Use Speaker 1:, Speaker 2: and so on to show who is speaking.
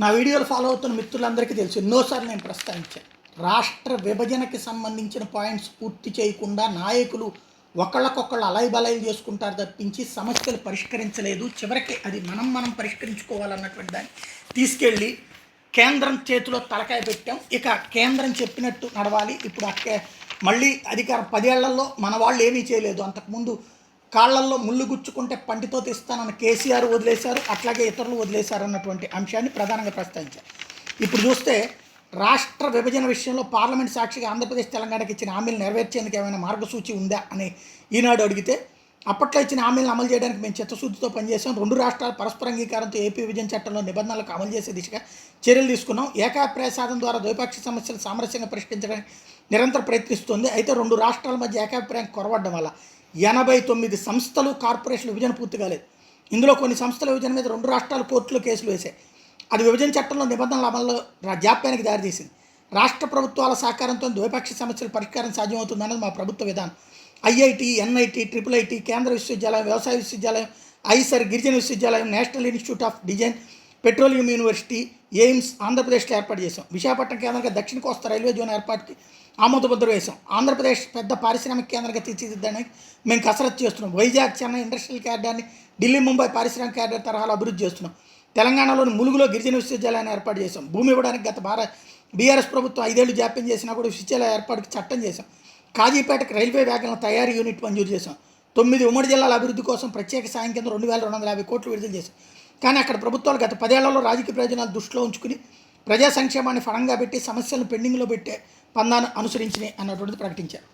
Speaker 1: నా వీడియోలు ఫాలో అవుతున్న మిత్రులందరికీ తెలుసు, ఎన్నోసార్లు నేను ప్రస్తావించాను. రాష్ట్ర విభజనకి సంబంధించిన పాయింట్స్ పూర్తి చేయకుండా నాయకులు ఒకళ్ళకొకళ్ళు అలైబలైలు చేసుకుంటారు తప్పించి సమస్యలు పరిష్కరించలేదు. చివరికి అది మనం పరిష్కరించుకోవాలన్నటువంటి దాన్ని తీసుకెళ్ళి కేంద్రం చేతిలో తలకాయ పెట్టాం. ఇక కేంద్రం చెప్పినట్టు నడవాలి. ఇప్పుడు మళ్ళీ అధికారం 10 ఏళ్లలో మన వాళ్ళు ఏమీ చేయలేదు. అంతకుముందు కాళ్లల్లో ముళ్ళు గుచ్చుకుంటే పంటితో తీస్తానన్న కేసీఆర్ వదిలేశారు, అట్లాగే ఇతరులు వదిలేశారు అన్నటువంటి అంశాన్ని ప్రధానంగా ప్రస్తావించారు. ఇప్పుడు చూస్తే రాష్ట్ర విభజన విషయంలో పార్లమెంట్ సాక్షిగా ఆంధ్రప్రదేశ్ తెలంగాణకి ఇచ్చిన హామీలు నెరవేర్చేందుకు ఏమైనా మార్గసూచి ఉందా అని ఈనాడు అడిగితే, అప్పట్లో ఇచ్చిన హామీలను అమలు చేయడానికి మేము చిత్తశుద్ధితో పనిచేసాం. 2 రాష్ట్రాలు పరస్పర అంగీకారంతో ఏపీ విభజన చట్టంలో నిబంధనలకు అమలు చేసే దిశగా చర్యలు తీసుకున్నాం. ఏకాభిప్రాయ సాధన ద్వారా ద్వైపాక్షిక సమస్యలు సామరస్యంగా పరిష్కరించడానికి నిరంతరం ప్రయత్నిస్తుంది. అయితే 2 రాష్ట్రాల మధ్య ఏకాభిప్రాయం కొరవడం వల్ల 89 సంస్థలు కార్పొరేషన్లు విభజన పూర్తి కాలేదు. ఇందులో కొన్ని సంస్థల విభజన మీద 2 రాష్ట్రాలు కోర్టులో కేసులు వేశాయి. అది విభజన చట్టంలో నిబంధనల అమల్లో జాప్యానికి దారితీసింది. రాష్ట్ర ప్రభుత్వాల సహకారంతో ద్వైపాక్షిక సమస్యల పరిష్కారం సాధ్యమవుతుందన్నది మా ప్రభుత్వ విధానం. ఐఐటి, ఎన్ఐటి, IIIT, కేంద్ర విశ్వవిద్యాలయం, వ్యవసాయ విశ్వవిద్యాలయం, ఐసర్, గిరిజన విశ్వవిద్యాలయం, national institute of design, petroleum university, AIIMS ఆంధ్రప్రదేశ్లో ఏర్పాటు చేశాం. విశాఖపట్నం కేంద్రంగా దక్షిణ కోస్తా రైల్వే జోన్ ఏర్పాటుకి ఆమోదముద్ర వేశాం. ఆంధ్రప్రదేశ్ పెద్ద పారిశ్రామిక కేంద్రంగా తీర్చిదిద్దడానికి మేము కసరత్తు చేస్తున్నాం. వైజాగ్, చెన్నై ఇండస్ట్రియల్ క్యారిడార్ని ఢిల్లీ, ముంబై పారిశ్రామిక క్యారిడార్ తరహాలో అభివృద్ధి చేస్తున్నాం. తెలంగాణలోని ములుగులో గిరిజన విశ్వవిద్యాలయాన్ని ఏర్పాటు చేశాం. భూమి ఇవ్వడానికి గత బీఆర్ఎస్ ప్రభుత్వం 5 ఏళ్లు జాప్యం చేసినా కూడా విశ్వవిద్యాలయ ఏర్పాటుకు చట్టం చేశాం. కాజీపేటకు రైల్వే వ్యాగన్ల తయారీ యూనిట్ మంజూరు చేశాం. 9 ఉమ్మడి జిల్లాల అభివృద్ధి కోసం ప్రత్యేక సాయం కింద 2250 కోట్లు విడుదల చేశాం. కానీ అక్కడ ప్రభుత్వాలు గత 10 ఏళ్లలో రాజకీయ ప్రయోజనాలు దృష్టిలో ఉంచుకుని ప్రజా సంక్షేమాన్ని ఫలంగా పెట్టి సమస్యలను పెండింగ్లో పెట్టే పందాను అనుసరించినాయి అన్నటువంటిది ప్రకటించారు.